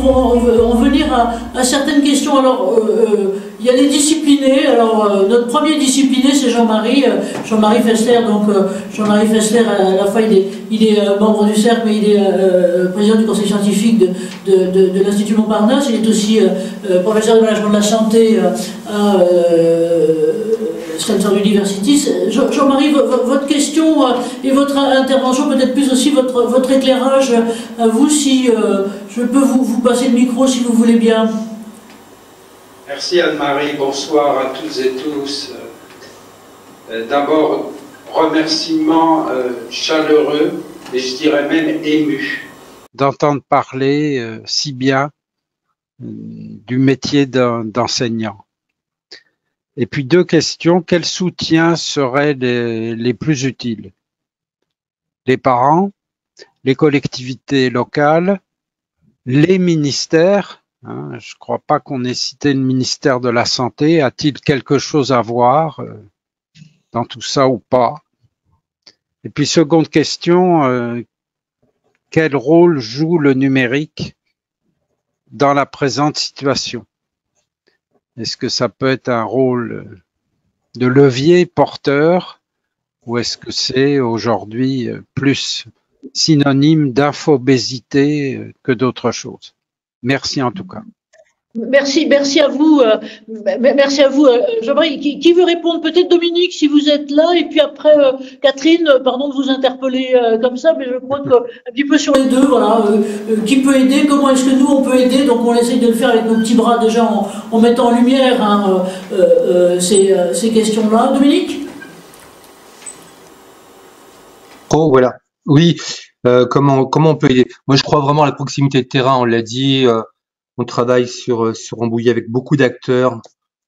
en venir à certaines questions. Alors, il y a les disciplinés. Alors, notre premier discipliné, c'est Jean-Marie Fessler. Donc, Jean-Marie Fessler, à la fois, il est membre du cercle, mais il est président du conseil scientifique de l'Institut Montparnasse. Il est aussi professeur de management de la santé à Stanford University. Jean-Marie, votre question et votre intervention, peut-être plus aussi votre éclairage à vous, si je peux vous passer le micro, si vous voulez bien. Merci Anne-Marie, bonsoir à toutes et tous. D'abord, remerciements chaleureux et je dirais même ému d'entendre parler si bien du métier d'enseignant. Et puis deux questions, quels soutiens seraient les plus utiles? Les parents, les collectivités locales, les ministères, hein, je ne crois pas qu'on ait cité le ministère de la Santé, a-t-il quelque chose à voir dans tout ça ou pas? Et puis seconde question, quel rôle joue le numérique dans la présente situation? Est-ce que ça peut être un rôle de levier porteur ou est-ce que c'est aujourd'hui plus synonyme d'infobésité que d'autre chose? Merci en tout cas. Merci à vous, Jean-Marie. Qui veut répondre? Peut-être Dominique, si vous êtes là, et puis après Catherine, pardon de vous interpeller comme ça, mais je crois qu'un petit peu sur les deux, voilà. Qui peut aider? Comment est-ce que nous on peut aider? Donc on essaye de le faire avec nos petits bras déjà en mettant en lumière ces questions-là. Dominique? Oh voilà. Oui. Comment on peut aider? Moi je crois vraiment à la proximité de terrain. On l'a dit. On travaille sur Rambouillet avec beaucoup d'acteurs,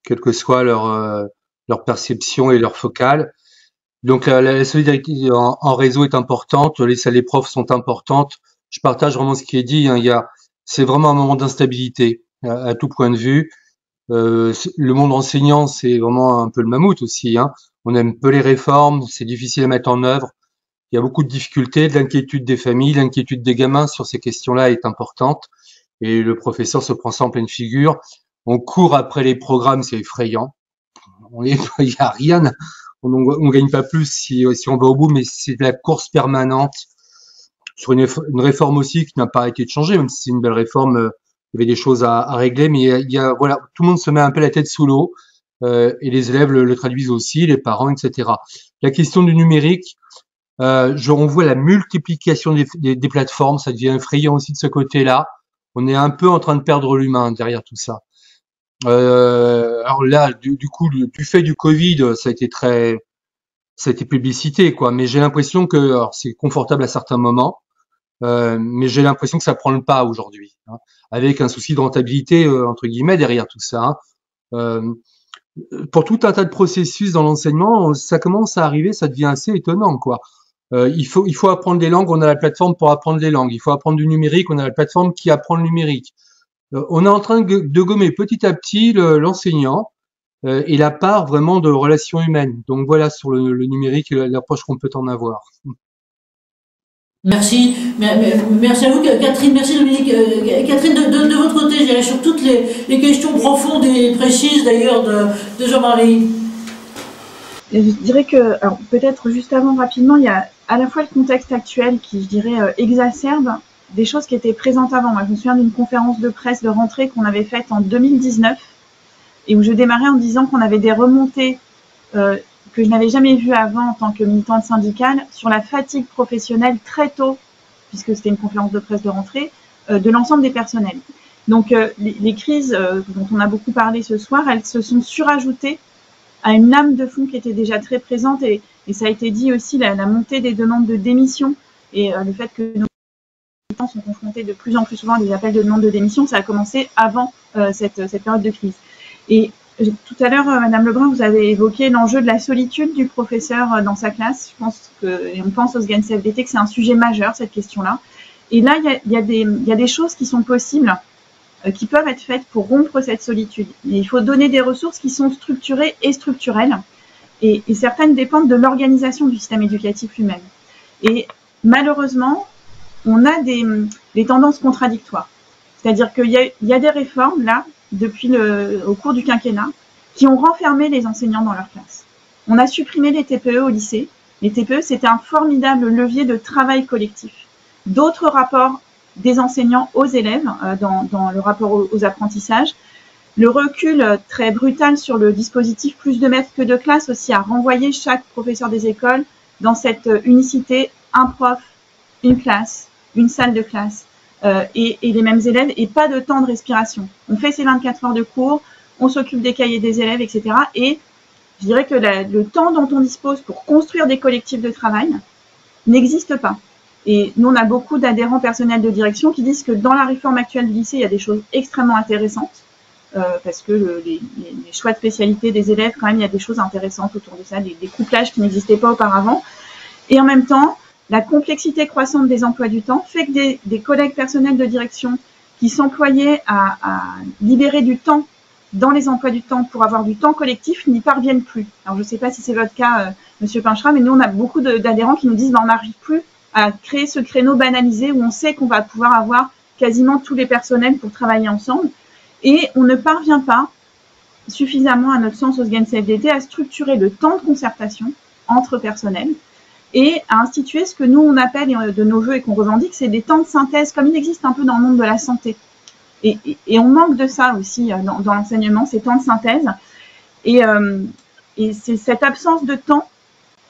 quelle que soit leur perception et leur focale. Donc la solidarité en réseau est importante, les salles des profs sont importantes. Je partage vraiment ce qui est dit. Hein, c'est vraiment un moment d'instabilité à tout point de vue. Le monde enseignant, c'est vraiment un peu le mammouth aussi. Hein. On aime peu les réformes, c'est difficile à mettre en œuvre. Il y a beaucoup de difficultés, de l'inquiétude des familles, l'inquiétude des gamins sur ces questions-là est importante. Et le professeur se prend ça en pleine figure. On court après les programmes, c'est effrayant. Il y a rien, on gagne pas plus si on va au bout, mais c'est de la course permanente sur une réforme aussi qui n'a pas été changée, même si c'est une belle réforme, il y avait des choses à régler, mais voilà, tout le monde se met un peu la tête sous l'eau, et les élèves le traduisent aussi, les parents, etc. La question du numérique, on voit la multiplication des plateformes, ça devient effrayant aussi de ce côté-là. On est un peu en train de perdre l'humain derrière tout ça. Alors là, du coup, du fait du Covid, ça a été publicité, quoi. Mais j'ai l'impression que, alors c'est confortable à certains moments, mais j'ai l'impression que ça prend le pas aujourd'hui, hein, avec un souci de rentabilité entre guillemets derrière tout ça. Hein. Pour tout un tas de processus dans l'enseignement, ça commence à arriver, ça devient assez étonnant, quoi. Il faut apprendre des langues, on a la plateforme pour apprendre les langues. Il faut apprendre du numérique, on a la plateforme qui apprend le numérique. On est en train de gommer petit à petit l'enseignant et la part vraiment de relations humaines. Donc voilà sur le numérique et l'approche qu'on peut en avoir. Merci à vous Catherine, merci Dominique. Catherine, de votre côté, j'irai sur toutes les questions profondes et précises d'ailleurs de Jean-Marie. Je dirais que, peut-être juste avant rapidement, il y a à la fois le contexte actuel qui, je dirais, exacerbe des choses qui étaient présentes avant. Moi, je me souviens d'une conférence de presse de rentrée qu'on avait faite en 2019 et où je démarrais en disant qu'on avait des remontées que je n'avais jamais vues avant en tant que militante syndicale sur la fatigue professionnelle très tôt, puisque c'était une conférence de presse de rentrée, de l'ensemble des personnels. Donc, les crises dont on a beaucoup parlé ce soir, elles se sont surajoutées à une lame de fond qui était déjà très présente et ça a été dit aussi, la montée des demandes de démission et le fait que nos militants sont confrontés de plus en plus souvent à des appels de demande de démission, ça a commencé avant cette période de crise. Et tout à l'heure, Madame Lebrun, vous avez évoqué l'enjeu de la solitude du professeur dans sa classe. Je pense et on pense au SGAN CFDT que c'est un sujet majeur, cette question-là. Et là, il y a des choses qui sont possibles, qui peuvent être faites pour rompre cette solitude. Et il faut donner des ressources qui sont structurées et structurelles. Et certaines dépendent de l'organisation du système éducatif lui-même. Et malheureusement, on a des tendances contradictoires. C'est-à-dire qu'il y a des réformes, là, au cours du quinquennat, qui ont renfermé les enseignants dans leur classe. On a supprimé les TPE au lycée. Les TPE, c'était un formidable levier de travail collectif. D'autres rapports des enseignants aux élèves, dans le rapport aux apprentissages. Le recul très brutal sur le dispositif plus de maîtres que de classe aussi a renvoyé chaque professeur des écoles dans cette unicité, un prof, une classe, une salle de classe et les mêmes élèves et pas de temps de respiration. On fait ces 24 heures de cours, on s'occupe des cahiers des élèves, etc. Et je dirais que le temps dont on dispose pour construire des collectifs de travail n'existe pas. Et nous, on a beaucoup d'adhérents personnels de direction qui disent que dans la réforme actuelle du lycée, il y a des choses extrêmement intéressantes. Parce que les choix de spécialité des élèves, quand même, il y a des choses intéressantes autour de ça, des couplages qui n'existaient pas auparavant. Et en même temps, la complexité croissante des emplois du temps fait que des collègues personnels de direction qui s'employaient à libérer du temps dans les emplois du temps pour avoir du temps collectif n'y parviennent plus. Alors, je ne sais pas si c'est votre cas, Monsieur Pinchera, mais nous, on a beaucoup d'adhérents qui nous disent on n'arrive plus à créer ce créneau banalisé où on sait qu'on va pouvoir avoir quasiment tous les personnels pour travailler ensemble. Et on ne parvient pas suffisamment, à notre sens, au SGAN-CFDT, à structurer le temps de concertation entre personnels et à instituer ce que nous, on appelle de nos voeux et qu'on revendique, c'est des temps de synthèse, comme il existe un peu dans le monde de la santé. Et on manque de ça aussi dans l'enseignement, ces temps de synthèse. Et c'est cette absence de temps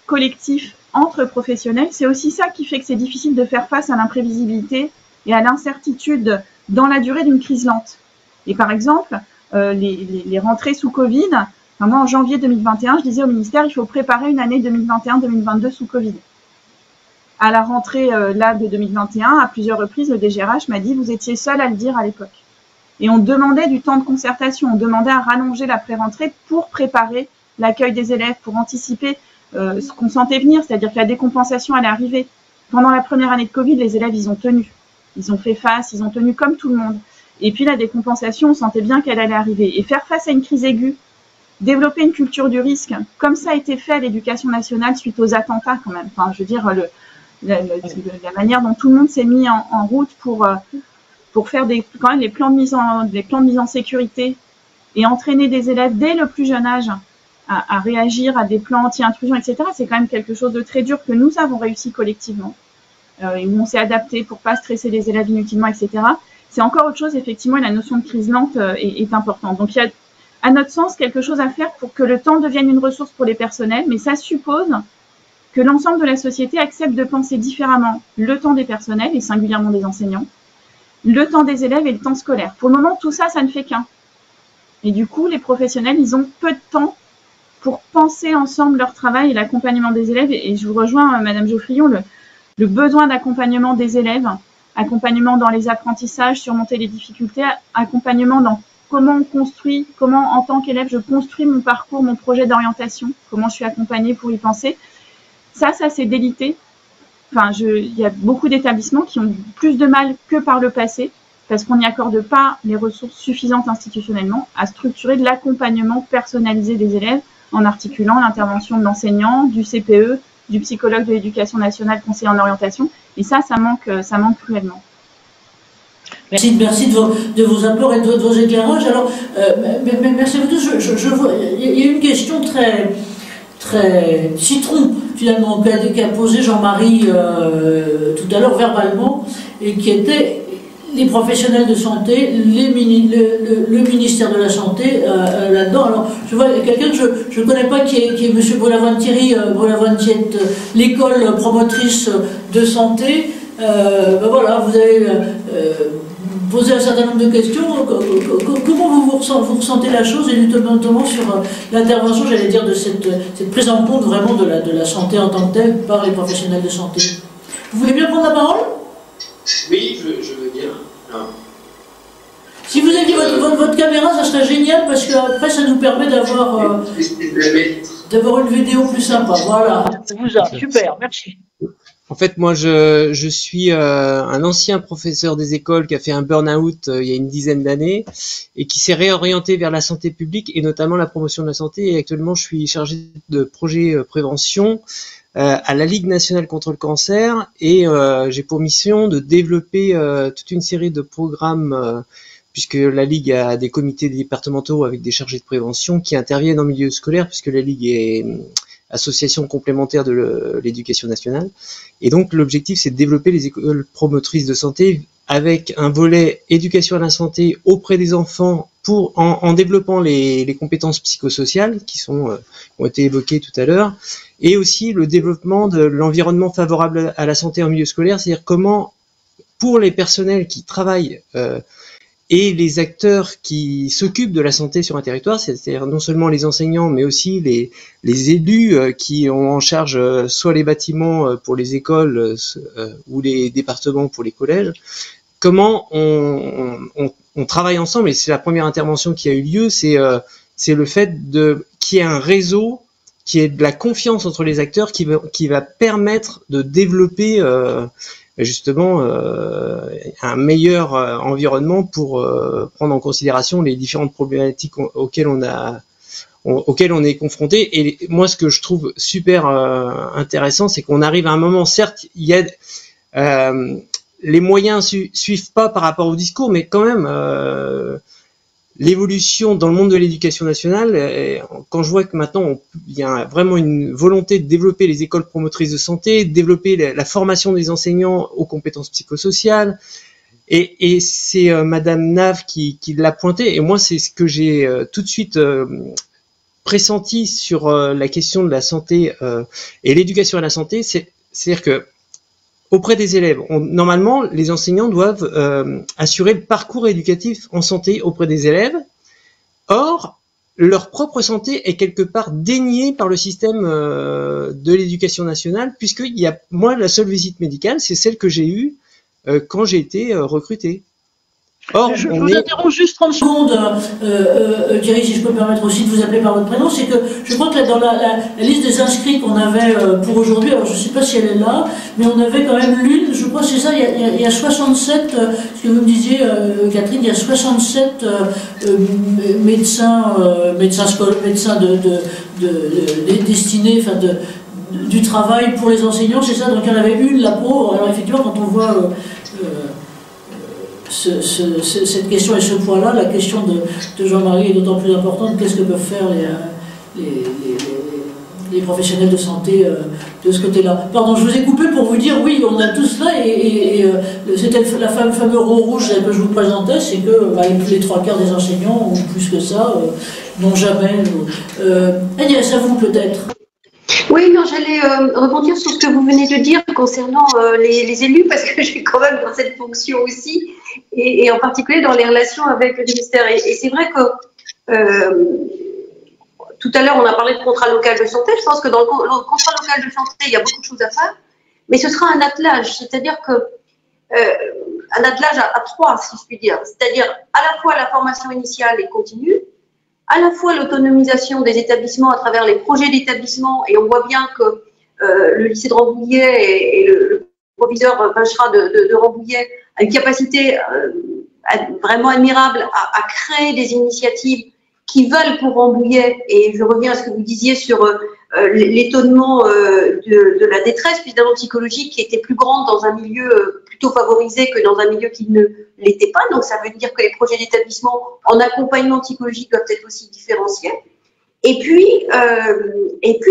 collectif entre professionnels, c'est aussi ça qui fait que c'est difficile de faire face à l'imprévisibilité et à l'incertitude dans la durée d'une crise lente. Et par exemple, les rentrées sous Covid, moi en janvier 2021, je disais au ministère, il faut préparer une année 2021-2022 sous Covid. À la rentrée là de 2021, à plusieurs reprises, le DGRH m'a dit, vous étiez seul à le dire à l'époque. Et on demandait du temps de concertation, on demandait à rallonger la pré-rentrée pour préparer l'accueil des élèves, pour anticiper ce qu'on sentait venir, c'est-à-dire que la décompensation allait arriver. Pendant la première année de Covid, les élèves, ils ont tenu. Ils ont fait face, ils ont tenu comme tout le monde. Et puis la décompensation, on sentait bien qu'elle allait arriver. Et faire face à une crise aiguë, développer une culture du risque, comme ça a été fait à l'éducation nationale suite aux attentats quand même. Enfin, je veux dire, la manière dont tout le monde s'est mis en route pour faire quand même les plans de mise en sécurité et entraîner des élèves dès le plus jeune âge à réagir à des plans anti-intrusion, etc. C'est quand même quelque chose de très dur que nous avons réussi collectivement et où on s'est adapté pour pas stresser les élèves inutilement, etc. C'est encore autre chose, effectivement, et la notion de crise lente est importante. Donc, il y a, à notre sens, quelque chose à faire pour que le temps devienne une ressource pour les personnels, mais ça suppose que l'ensemble de la société accepte de penser différemment le temps des personnels, et singulièrement des enseignants, le temps des élèves et le temps scolaire. Pour le moment, tout ça, ça ne fait qu'un. Et du coup, les professionnels, ils ont peu de temps pour penser ensemble leur travail et l'accompagnement des élèves. Et je vous rejoins, Madame Geoffrion, le besoin d'accompagnement des élèves, accompagnement dans les apprentissages, surmonter les difficultés, accompagnement dans comment on construit, comment en tant qu'élève je construis mon parcours, mon projet d'orientation, comment je suis accompagnée pour y penser. Ça c'est délité. Enfin, il y a beaucoup d'établissements qui ont plus de mal que par le passé parce qu'on n'y accorde pas les ressources suffisantes institutionnellement à structurer de l'accompagnement personnalisé des élèves en articulant l'intervention de l'enseignant, du CPE, du psychologue de l'éducation nationale conseiller en orientation. Et ça manque cruellement. Merci de vos apports et de vos éclairages. Alors, merci à vous tous. Il y a une question très citron, finalement, qu'a posé Jean-Marie tout à l'heure verbalement, et qui était les professionnels de santé, le ministère de la Santé là-dedans. Alors, je vois quelqu'un que je ne connais pas qui est M. Thierry Brolavantiette, l'école promotrice de santé. Voilà, vous avez posé un certain nombre de questions. Comment vous ressentez la chose, et notamment sur l'intervention, j'allais dire, de cette prise en compte vraiment de la santé en tant que telle par les professionnels de santé? Vous voulez bien prendre la parole? Oui, je veux bien. Non. Si vous aviez votre caméra, ça serait génial, parce qu'après, ça nous permet d'avoir une vidéo plus sympa. Voilà. Super, merci. En fait, moi, je suis un ancien professeur des écoles qui a fait un burn-out il y a une dizaine d'années et qui s'est réorienté vers la santé publique et notamment la promotion de la santé. Et actuellement, je suis chargé de projet prévention à la Ligue nationale contre le cancer et j'ai pour mission de développer toute une série de programmes puisque la Ligue a des comités départementaux avec des chargés de prévention qui interviennent en milieu scolaire puisque la Ligue est association complémentaire de l'éducation nationale. Et donc l'objectif c'est de développer les écoles promotrices de santé avec un volet éducation à la santé auprès des enfants en développant les compétences psychosociales qui ont été évoquées tout à l'heure, et aussi le développement de l'environnement favorable à la santé en milieu scolaire, c'est-à-dire comment pour les personnels qui travaillent et les acteurs qui s'occupent de la santé sur un territoire, c'est-à-dire non seulement les enseignants, mais aussi les élus qui ont en charge soit les bâtiments pour les écoles ou les départements pour les collèges, comment on travaille ensemble. Et c'est la première intervention qui a eu lieu, c'est le fait qu'il y ait un réseau, qu'il y ait de la confiance entre les acteurs qui va permettre de développer justement un meilleur environnement pour prendre en considération les différentes problématiques auxquelles on est confronté. Et moi, ce que je trouve super intéressant, c'est qu'on arrive à un moment, certes, il y a les moyens suivent pas par rapport au discours, mais quand même l'évolution dans le monde de l'éducation nationale, quand je vois que maintenant il y a vraiment une volonté de développer les écoles promotrices de santé, de développer la formation des enseignants aux compétences psychosociales, et c'est Madame Nave qui l'a pointé, et moi c'est ce que j'ai tout de suite pressenti sur la question de la santé et l'éducation à la santé, c'est-à-dire que auprès des élèves, normalement, les enseignants doivent assurer le parcours éducatif en santé auprès des élèves. Or, leur propre santé est quelque part déniée par le système de l'éducation nationale, puisqu'il y a, moi, la seule visite médicale, c'est celle que j'ai eue quand j'ai été recruté. Or, je vous interromps juste 30 secondes, Thierry, si je peux me permettre aussi de vous appeler par votre prénom, c'est que je crois que dans la liste des inscrits qu'on avait pour aujourd'hui, alors je ne sais pas si elle est là, mais on avait quand même l'une, je crois que c'est ça, il y a 67, ce que vous me disiez, Catherine, il y a 67 médecins destinés, enfin du travail pour les enseignants, c'est ça, donc il y en avait une, la pro, alors effectivement quand on voit cette question et ce point-là, la question de Jean-Marie est d'autant plus importante. Qu'est-ce que peuvent faire les professionnels de santé de ce côté-là? Pardon, je vous ai coupé pour vous dire, oui, on a tout cela, et c'était la fameux rond rouge que je vous présentais, c'est que les trois quarts des enseignants, ou plus que ça, n'ont jamais... Agnès, à vous peut-être. Oui, non, j'allais rebondir sur ce que vous venez de dire concernant les élus, parce que je suis quand même dans cette fonction aussi, et en particulier dans les relations avec le ministère. Et c'est vrai que tout à l'heure, on a parlé de contrat local de santé. Je pense que dans le contrat local de santé, il y a beaucoup de choses à faire, mais ce sera un attelage, c'est-à-dire que un attelage à trois, si je puis dire, c'est-à-dire à la fois la formation initiale et continue, à la fois l'autonomisation des établissements à travers les projets d'établissement, et on voit bien que le lycée de Rambouillet et le proviseur Pinchera de Rambouillet a une capacité vraiment admirable à créer des initiatives qui valent pour Rambouillet, et je reviens à ce que vous disiez sur l'étonnement de la détresse évidemment psychologique qui était plus grande dans un milieu plutôt favorisé que dans un milieu qui ne l'était pas. Donc ça veut dire que les projets d'établissement en accompagnement psychologique doivent être aussi différenciés. Et puis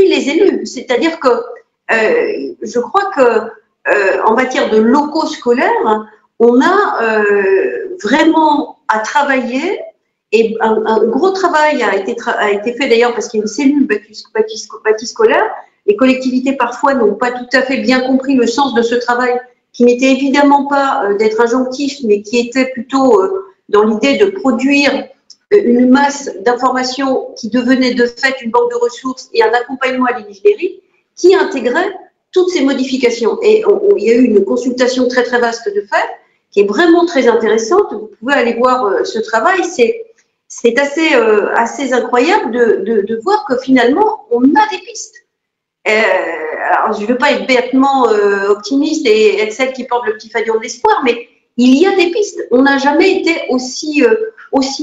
les élus, c'est-à-dire que je crois que en matière de locaux scolaires, on a vraiment à travailler. Et un gros travail a été fait d'ailleurs parce qu'il y a une cellule bâti scolaire. Les collectivités parfois n'ont pas tout à fait bien compris le sens de ce travail, qui n'était évidemment pas d'être injonctif, mais qui était plutôt dans l'idée de produire une masse d'informations qui devenait de fait une banque de ressources et un accompagnement à l'ingénierie qui intégrait toutes ces modifications. Et il y a eu une consultation très très vaste de fait, qui est vraiment très intéressante. Vous pouvez aller voir ce travail. C'est assez incroyable de voir que finalement, on a des pistes. Alors, je ne veux pas être bêtement optimiste et être celle qui porte le petit fanion de l'espoir, mais il y a des pistes. On n'a jamais été aussi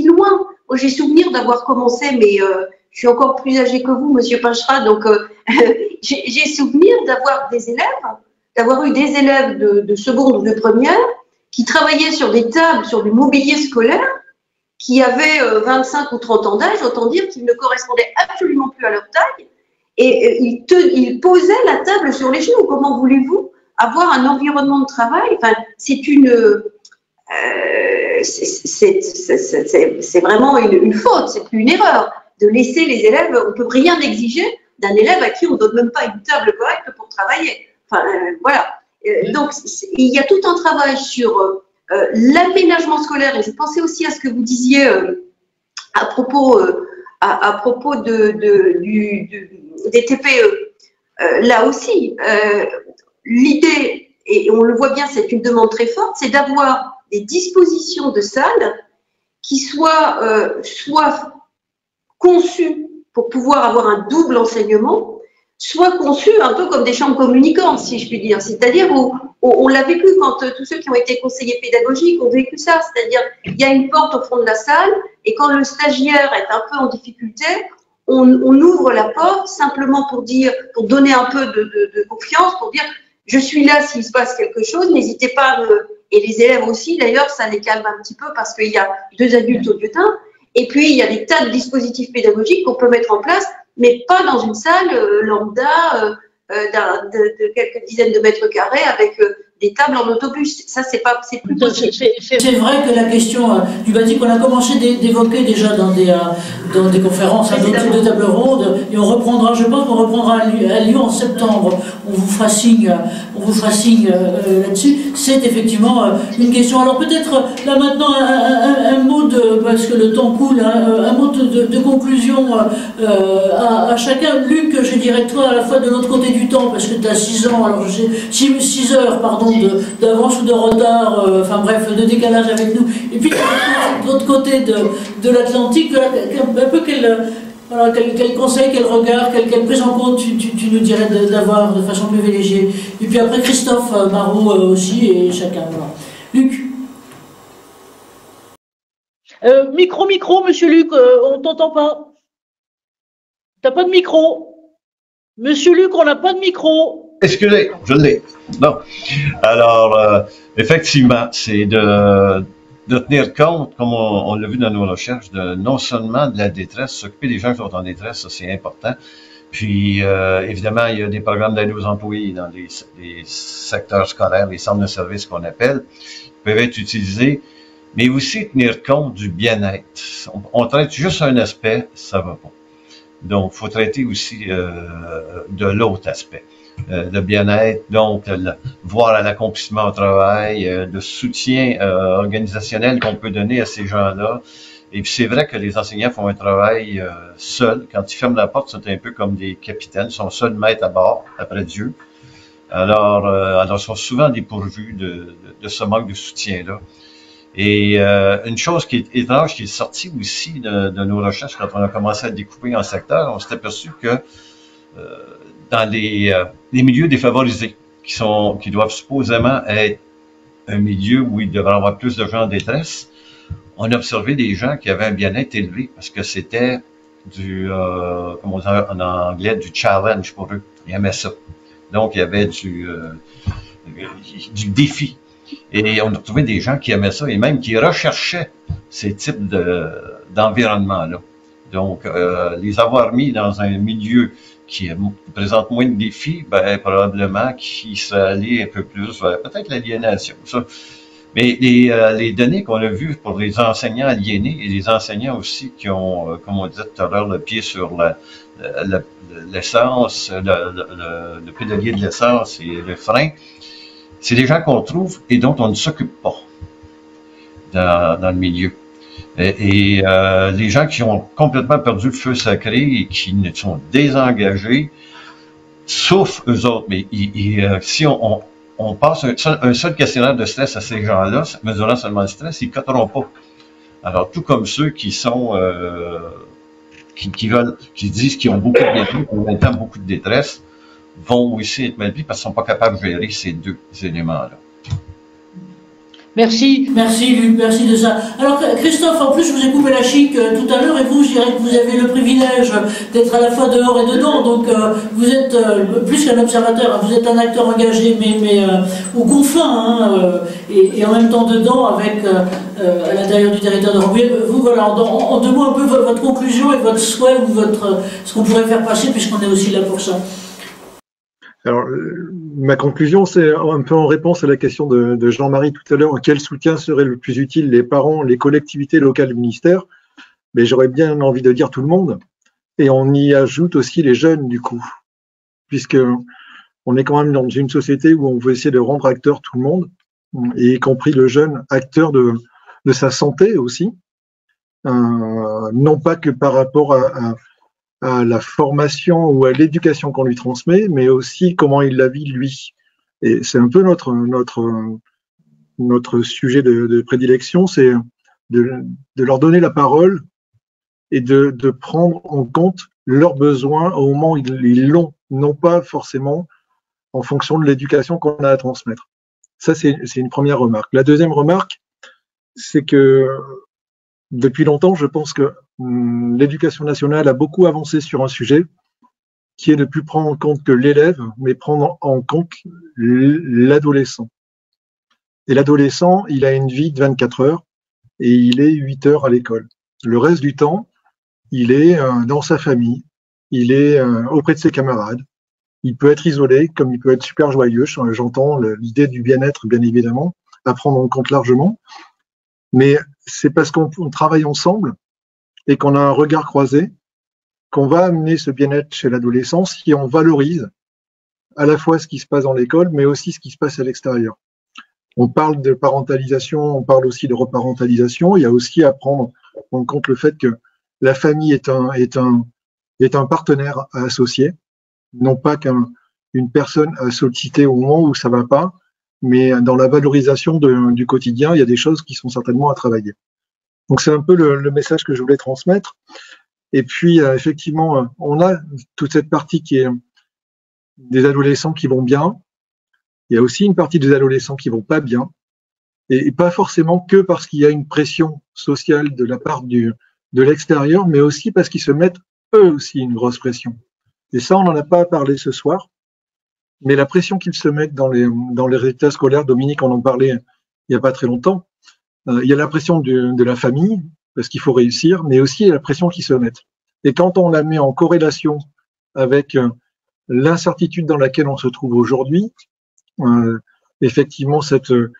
loin J'ai souvenir d'avoir commencé, mais je suis encore plus âgée que vous, Monsieur Pinchera, donc j'ai souvenir d'avoir eu des élèves de seconde ou de première qui travaillaient sur des tables, sur du mobilier scolaire, qui avaient 25 ou 30 ans d'âge, autant dire qu'ils ne correspondaient absolument plus à leur taille, et ils posaient la table sur les genoux. Comment voulez-vous avoir un environnement de travail? Enfin, c'est vraiment une faute, c'est plus une erreur de laisser les élèves. On peut rien exiger d'un élève à qui on ne donne même pas une table correcte pour travailler. Enfin, voilà. Donc, il y a tout un travail sur l'aménagement scolaire, et je pensais aussi à ce que vous disiez à propos des TPE. Là aussi, l'idée, et on le voit bien, c'est une demande très forte, c'est d'avoir des dispositions de salles qui soient soit conçues pour pouvoir avoir un double enseignement, soit conçues un peu comme des chambres communicantes, si je puis dire. C'est-à-dire où on l'a vécu quand tous ceux qui ont été conseillers pédagogiques ont vécu ça. C'est-à-dire il y a une porte au fond de la salle et quand le stagiaire est un peu en difficulté, on ouvre la porte simplement pour donner un peu de confiance, pour dire je suis là s'il se passe quelque chose, n'hésitez pas à me... Et les élèves aussi, d'ailleurs, ça les calme un petit peu parce qu'il y a 2 adultes au lieu d'1. Et puis, il y a des tas de dispositifs pédagogiques qu'on peut mettre en place, mais pas dans une salle lambda de quelques dizaines de mètres carrés avec des tables en autobus. Ça, c'est plus possible. C'est vrai que la question du bâti qu'on a commencé d'évoquer déjà dans des conférences, dans de tables rondes, et on reprendra, je pense qu'on reprendra à Lyon en septembre. On vous fera signe là-dessus. C'est effectivement une question. Alors peut-être là maintenant un mot parce que le temps coule, un mot de conclusion à chacun. Luc, je dirais toi à la fois de l'autre côté du temps, parce que tu as 6 ans, alors j'ai 6 heures, pardon, d'avance ou de retard, enfin bref, de décalage avec nous. Et puis de l'autre côté de l'Atlantique, un peu quel conseil, quel regard, quelle prise en compte tu nous dirais d'avoir de façon privilégiée. Et puis après Christophe Marot aussi, et chacun. Voilà. Luc. Micro, monsieur Luc, on t'entend pas. T'as pas de micro. Monsieur Luc, on n'a pas de micro. Excusez, je l'ai. Non. Alors, effectivement, c'est de tenir compte, comme on l'a vu dans nos recherches, non seulement de la détresse, s'occuper des gens qui sont en détresse, ça c'est important. Puis, évidemment, il y a des programmes d'aide aux employés dans les secteurs scolaires, les centres de services qu'on appelle, qui peuvent être utilisés, mais aussi tenir compte du bien-être. On traite juste un aspect, ça va pas. Donc, il faut traiter aussi de l'autre aspect. De bien-être, donc voir à l'accomplissement au travail, de soutien organisationnel qu'on peut donner à ces gens-là. Et puis c'est vrai que les enseignants font un travail seuls. Quand ils ferment la porte, c'est un peu comme des capitaines, ils sont seuls maîtres à bord, après Dieu. Alors ils sont souvent dépourvus de ce manque de soutien-là. Et une chose qui est étrange, qui est sortie aussi de nos recherches quand on a commencé à découper en secteur, on s'est aperçu que dans les milieux défavorisés, qui doivent supposément être un milieu où il devrait y avoir plus de gens en détresse, on a observé des gens qui avaient un bien-être élevé parce que c'était comme on dit en anglais, du challenge pour eux. Ils aimaient ça. Donc, il y avait du défi. Et on a trouvé des gens qui aimaient ça et même qui recherchaient ces types d'environnements-là. Donc, les avoir mis dans un milieu qui présente moins de défis, ben, probablement qu'ils seraient allés un peu plus vers peut-être l'aliénation. Mais les données qu'on a vues pour les enseignants aliénés et les enseignants aussi qui ont, comme on disait tout à l'heure, le pied sur l'essence, le pédalier de l'essence et le frein, c'est des gens qu'on trouve et dont on ne s'occupe pas dans le milieu. Et les gens qui ont complètement perdu le feu sacré et qui sont désengagés, sauf eux autres. Mais si on passe un seul questionnaire de stress à ces gens-là, mesurant seulement le stress, ils ne coteront pas. Alors, tout comme ceux qui sont qui disent qu'ils ont beaucoup de bien-être, en même temps beaucoup de détresse, vont aussi être mal pris parce qu'ils ne sont pas capables de gérer ces deux éléments-là. Merci Luc, merci de ça. Alors Christophe, en plus je vous ai coupé la chic tout à l'heure et vous, je dirais que vous avez le privilège d'être à la fois dehors et dedans, donc vous êtes plus qu'un observateur, vous êtes un acteur engagé, mais au confin, et en même temps dedans, avec à l'intérieur du territoire de Rambouillet. Vous, voilà, en deux mots un peu votre conclusion et votre souhait ou ce qu'on pourrait faire passer, puisqu'on est aussi là pour ça. Alors, ma conclusion, c'est un peu en réponse à la question de Jean-Marie tout à l'heure. Quel soutien serait le plus utile, les parents, les collectivités locales, le ministère? Mais j'aurais bien envie de dire tout le monde. Et on y ajoute aussi les jeunes, du coup. Puisque on est quand même dans une société où on veut essayer de rendre acteur tout le monde, et y compris le jeune acteur de sa santé aussi. Non pas que par rapport à la formation ou à l'éducation qu'on lui transmet, mais aussi comment il la vit lui. Et c'est un peu notre sujet de prédilection, c'est de leur donner la parole et de prendre en compte leurs besoins au moment où ils l'ont, non pas forcément en fonction de l'éducation qu'on a à transmettre. Ça, c'est une première remarque. La deuxième remarque, c'est que depuis longtemps, je pense que l'éducation nationale a beaucoup avancé sur un sujet qui est de ne plus prendre en compte que l'élève, mais prendre en compte l'adolescent. Et l'adolescent, il a une vie de 24 heures et il est 8 heures à l'école. Le reste du temps, il est dans sa famille, il est auprès de ses camarades. Il peut être isolé, comme il peut être super joyeux. J'entends l'idée du bien-être, bien évidemment, à prendre en compte largement. Mais c'est parce qu'on travaille ensemble et qu'on a un regard croisé qu'on va amener ce bien-être chez l'adolescent si on valorise à la fois ce qui se passe dans l'école, mais aussi ce qui se passe à l'extérieur. On parle de parentalisation, on parle aussi de reparentalisation. Il y a aussi à prendre en compte le fait que la famille est un partenaire à associer, non pas qu'une personne à solliciter au moment où ça va pas, mais dans la valorisation du quotidien, il y a des choses qui sont certainement à travailler. Donc c'est un peu le message que je voulais transmettre. Et puis effectivement, on a toute cette partie qui est des adolescents qui vont bien. Il y a aussi une partie des adolescents qui vont pas bien, et pas forcément que parce qu'il y a une pression sociale de la part de l'extérieur, mais aussi parce qu'ils se mettent eux aussi une grosse pression. Et ça, on n'en a pas parlé ce soir, mais la pression qu'ils se mettent dans les résultats scolaires, Dominique en parlait il n'y a pas très longtemps, il y a la pression de la famille, parce qu'il faut réussir, mais aussi la pression qu'ils se mettent. Et quand on la met en corrélation avec l'incertitude dans laquelle on se trouve aujourd'hui, effectivement, ce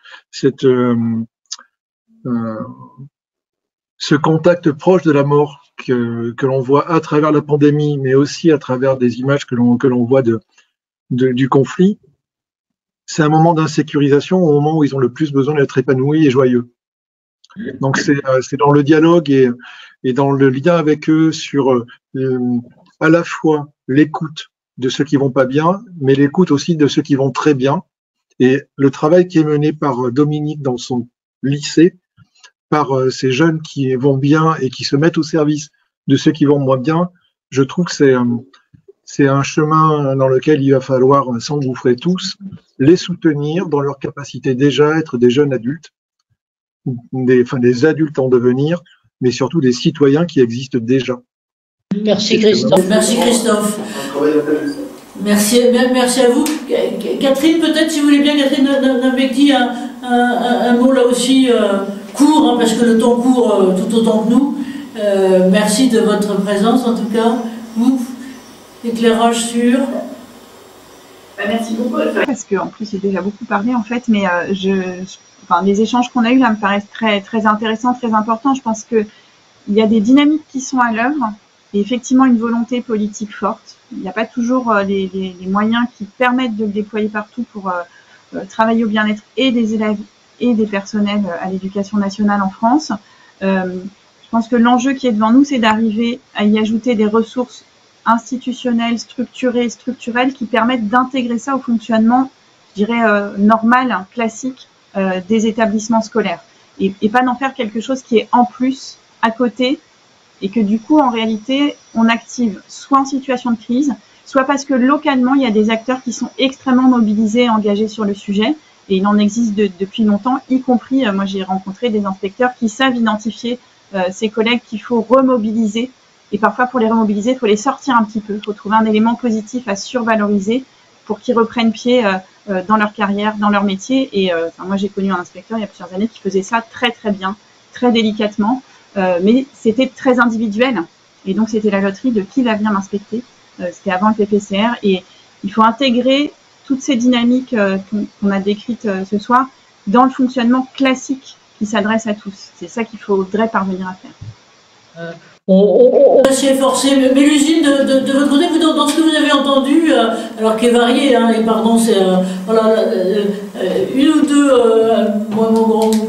contact proche de la mort que l'on voit à travers la pandémie, mais aussi à travers des images que l'on voit du conflit, c'est un moment d'insécurisation au moment où ils ont le plus besoin d'être épanouis et joyeux. Donc c'est dans le dialogue et dans le lien avec eux sur à la fois l'écoute de ceux qui vont pas bien, mais l'écoute aussi de ceux qui vont très bien. Et le travail qui est mené par Dominique dans son lycée, par ces jeunes qui vont bien et qui se mettent au service de ceux qui vont moins bien, je trouve que c'est un chemin dans lequel il va falloir s'engouffrer tous, les soutenir dans leur capacité déjà à être des jeunes adultes, des adultes en devenir, mais surtout des citoyens qui existent déjà. Merci Christophe. Merci Christophe. Merci à vous. Catherine, peut-être, si vous voulez bien, Catherine Nabekti, un mot là aussi court, hein, parce que le temps court tout autant que nous. Merci de votre présence, en tout cas. Vous, éclairage sur... Merci beaucoup. Parce qu'en plus, j'ai déjà beaucoup parlé, en fait, mais les échanges qu'on a eus là me paraissent très, très intéressants, très importants. Je pense qu'il y a des dynamiques qui sont à l'œuvre et effectivement une volonté politique forte. Il n'y a pas toujours les moyens qui permettent de le déployer partout pour travailler au bien-être et des élèves et des personnels à l'éducation nationale en France. Je pense que l'enjeu qui est devant nous, c'est d'arriver à y ajouter des ressources institutionnelles, structurées, structurelles qui permettent d'intégrer ça au fonctionnement, je dirais, normal, classique des établissements scolaires. Et pas d'en faire quelque chose qui est en plus, à côté, et que du coup, en réalité, on active soit en situation de crise, soit parce que localement, il y a des acteurs qui sont extrêmement mobilisés et engagés sur le sujet, Et il en existe depuis longtemps, y compris, moi j'ai rencontré des inspecteurs qui savent identifier ces collègues qu'il faut remobiliser. Et parfois, pour les remobiliser, il faut les sortir un petit peu. Il faut trouver un élément positif à survaloriser pour qu'ils reprennent pied dans leur carrière, dans leur métier. Et moi, j'ai connu un inspecteur il y a plusieurs années qui faisait ça très très bien, très délicatement, mais c'était très individuel. Et donc, c'était la loterie de qui va venir m'inspecter. C'était avant le PPCR. Et il faut intégrer toutes ces dynamiques qu'on a décrites ce soir dans le fonctionnement classique qui s'adresse à tous. C'est ça qu'il faudrait parvenir à faire. On va s'y efforcer, mais l'usine de votre côté, vous, dans ce que vous avez entendu, alors qui est varié, hein, et pardon, c'est voilà, une ou deux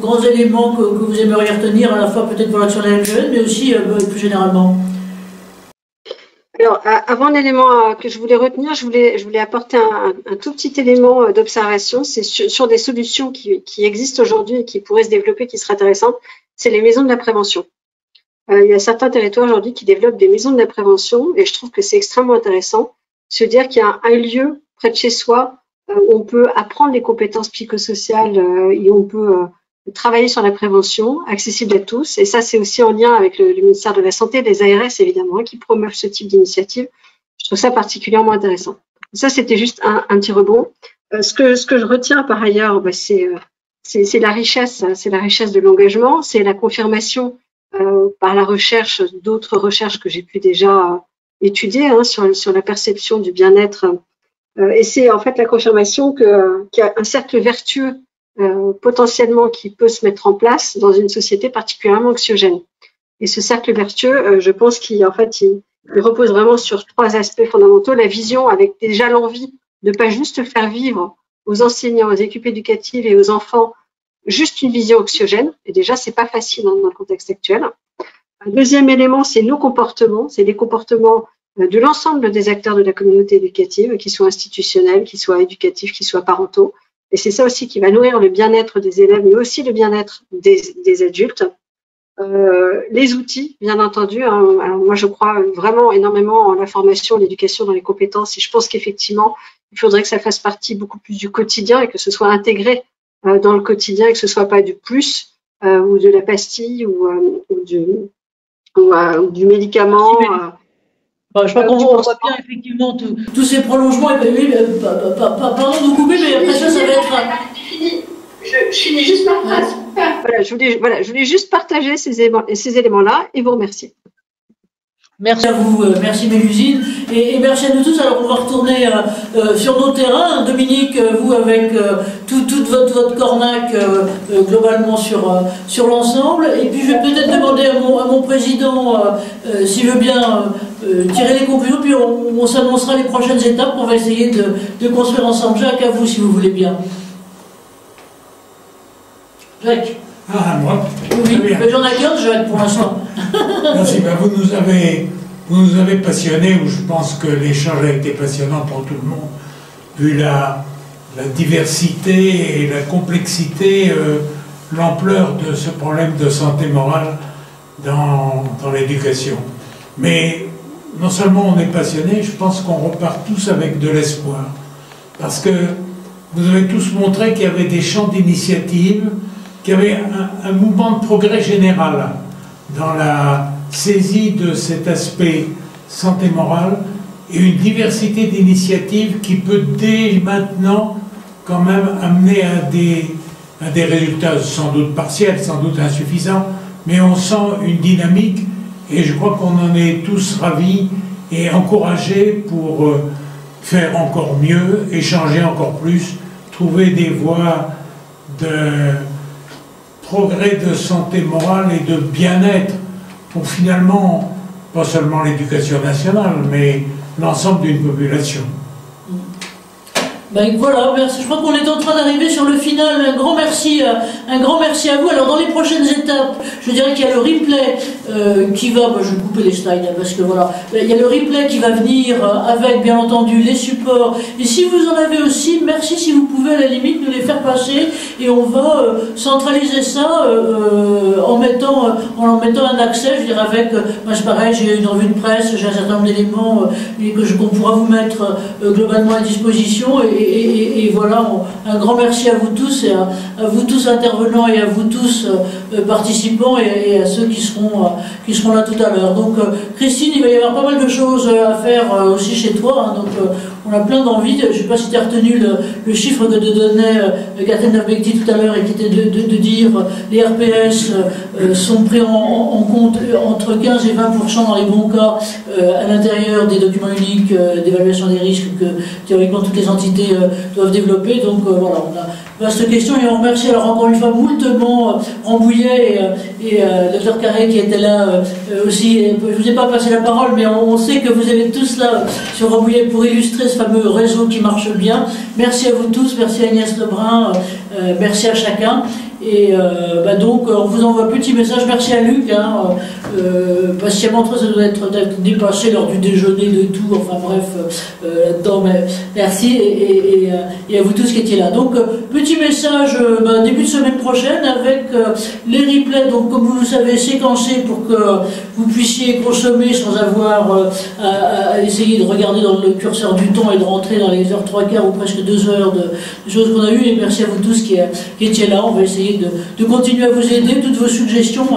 grands éléments que vous aimeriez retenir, à la fois peut-être pour l'action des jeunes, mais aussi plus généralement. Alors, avant l'élément que je voulais retenir, je voulais apporter un tout petit élément d'observation. C'est sur des solutions qui existent aujourd'hui et qui pourraient se développer, qui seraient intéressantes. C'est les maisons de la prévention. Il y a certains territoires aujourd'hui qui développent des maisons de la prévention et je trouve que c'est extrêmement intéressant. Se dire qu'il y a un lieu près de chez soi où on peut apprendre les compétences psychosociales et on peut travailler sur la prévention, accessible à tous. Et ça, c'est aussi en lien avec le ministère de la Santé, les ARS évidemment, qui promeuvent ce type d'initiative. Je trouve ça particulièrement intéressant. Ça, c'était juste un petit rebond. Ce que je retiens par ailleurs, c'est la richesse de l'engagement, c'est la confirmation par la recherche, d'autres recherches que j'ai pu déjà étudier sur la perception du bien-être. Et c'est en fait la confirmation qu'il y a un cercle vertueux potentiellement qui peut se mettre en place dans une société particulièrement anxiogène. Et ce cercle vertueux, je pense qu'il repose vraiment sur trois aspects fondamentaux. La vision avec déjà l'envie de pas juste faire vivre aux enseignants, aux équipes éducatives et aux enfants juste une vision anxiogène, et déjà, c'est pas facile dans le contexte actuel. Un deuxième élément, c'est nos comportements, c'est les comportements de l'ensemble des acteurs de la communauté éducative, qu'ils soient institutionnels, qu'ils soient éducatifs, qu'ils soient parentaux. Et c'est ça aussi qui va nourrir le bien-être des élèves, mais aussi le bien-être des adultes. Les outils, bien entendu. Alors moi, je crois vraiment énormément en la formation, l'éducation dans les compétences, et je pense qu'effectivement, il faudrait que ça fasse partie beaucoup plus du quotidien et que ce soit intégré dans le quotidien et que ce soit pas du plus ou de la pastille ou du médicament. Je crois qu'on voit bien effectivement tous ces prolongements. Pardon de vous couper, mais après ça va être. Je finis juste ma phrase. Voilà, je voulais juste partager ces éléments-là et vous remercier. Merci à vous, merci Mélusine, et merci à nous tous. Alors on va retourner sur nos terrains. Dominique, vous avec toute votre cornac globalement sur l'ensemble. Et puis je vais peut-être demander à mon président s'il veut bien tirer les conclusions, puis on s'annoncera les prochaines étapes qu'on va essayer de construire ensemble. Jacques, à vous si vous voulez bien. Jacques. Ah, moi. Oui, j'en ai qu'un, Jacques, pour l'instant. Merci. Ben, vous nous avez passionnés, ou je pense que l'échange a été passionnant pour tout le monde, vu la diversité et la complexité, l'ampleur de ce problème de santé morale dans l'éducation. Mais non seulement on est passionnés, je pense qu'on repart tous avec de l'espoir. Parce que vous avez tous montré qu'il y avait des champs d'initiative, qu'il y avait un mouvement de progrès général dans la saisie de cet aspect santé morale et une diversité d'initiatives qui peut dès maintenant quand même amener à des résultats sans doute partiels, sans doute insuffisants, mais on sent une dynamique et je crois qu'on en est tous ravis et encouragés pour faire encore mieux, échanger encore plus, trouver des voies de progrès de santé morale et de bien-être pour finalement, pas seulement l'éducation nationale, mais l'ensemble d'une population. Ben voilà, merci. Je crois qu'on est en train d'arriver sur le final. Un grand merci à vous. Alors dans les prochaines étapes, je dirais qu'il y a le replay qui va, je vais couper les slides parce que voilà, il y a le replay qui va venir avec bien entendu les supports. Et si vous en avez aussi, merci si vous pouvez à la limite nous les faire passer et on va centraliser ça en mettant un accès, je dirais avec, moi c'est pareil, j'ai une revue de presse, j'ai un certain nombre d'éléments qu'on pourra vous mettre globalement à disposition et et voilà, un grand merci à vous tous, et à vous tous intervenants et à vous tous participants, et à ceux qui seront là tout à l'heure. Donc Christine, il va y avoir pas mal de choses à faire aussi chez toi, hein, donc on a plein d'envie. Je ne sais pas si tu as retenu le chiffre que te donnait Gaten Nabekti tout à l'heure, et qui était de dire les RPS sont pris en compte entre 15 et 20% dans les bons cas à l'intérieur des documents uniques d'évaluation des risques que théoriquement toutes les entités doivent développer. Donc voilà, on a vaste question, et on remercie alors encore une fois moultement Rambouillet et Dr Carré qui était là aussi. Je ne vous ai pas passé la parole, mais on sait que vous êtes tous là sur Rambouillet pour illustrer ce fameux réseau qui marche bien. Merci à vous tous, merci à Agnès Lebrun, merci à chacun. Et donc on vous envoie un petit message. Merci à Luc, hein, patiemment, ça doit être dépassé lors du déjeuner de tout, enfin bref, là-dedans, mais merci, et à vous tous qui étiez là. Donc petit message début de semaine prochaine avec les replays, donc comme vous le savez, séquencés pour que vous puissiez consommer sans avoir à essayer de regarder dans le curseur du temps et de rentrer dans les heures 3/4 ou presque 2 heures de choses qu'on a eues. Et merci à vous tous qui étiez là. On va essayer de continuer à vous aider. Toutes vos suggestions,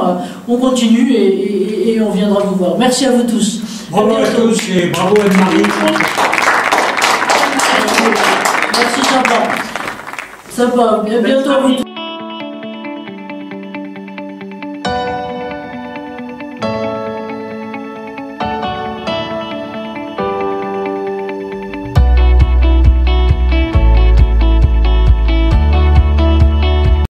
on continue et on viendra vous voir. Merci à vous tous. Bravo à tous et bravo Anne-Marie. Merci, sympa. Sympa. À bientôt à vous tous.